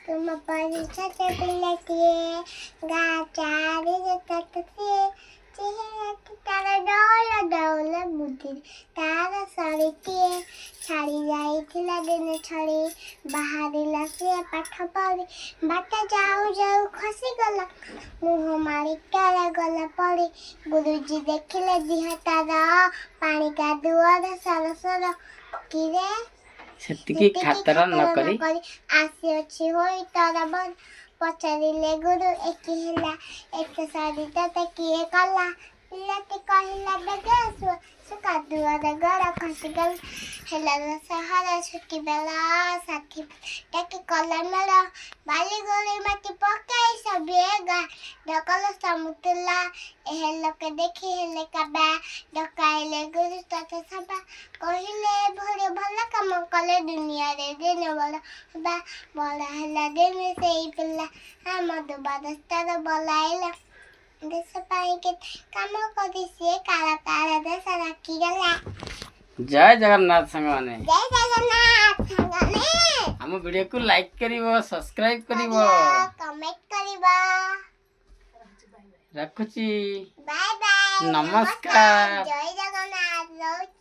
तुम परीक्षा से पिलतिए गाचारी जतकसे तारा डोल डोल बुद्धि तारा सरितिए छाड़ी जाइथिला दिन छड़ी बाहरिला से पाठ पढ़ी बाटा जाऊ जाऊ खसी गला मुह मारी तारा गला पड़ी गुरुजी देखिले दिह तारा पानी का दुआर सरसर किरे सेतिकी खातर न करी आसी अछि होई तारा बन पचारिले गुरु एकी ହେଲା ଏତେ ସରିତା ତ କିଏ କଲା ପିଲାଟି କହିଲା ବେଗେଶୁ ସେ କାଦୁଅରେ ଗଳା ଖସିଗଲା ହେଲା ସହର ଛୁଟି ବେଲା ସାଥୀ ଡାକି କଲା ମେଳ ବାଲି ଗୋଳି ମାଟି ପକାଇ ସଭିଏ ଗା ଡକଲ ସମୁତୁଲା ଏ ଲୋକେ ଦେଖି ହେଲେ କାବା ଡକାଇଲେ ଗୁରୁ ତଥା ସଭା କହିଲେ ଭୋରେ ଭଲ କାମ କଲେ ଦୁନିଆରେ ଦିନ ବଡ଼ ହବା ବଡ଼ ହେଲା ଦିନ ସେଇ ପିଲା ଆମ ଦୁବାଦସ୍ତାର ବଲାଇଲା देश पाई के काम करी से काला काला देश राखीगला जय जगन्नाथ संगवाने जय जगन्नाथ संगवाने हम वीडियो को लाइक करिवो सब्सक्राइब करिवो कमेंट करिवो रखुची बाय बाय नमस्कार जय जगन्नाथ।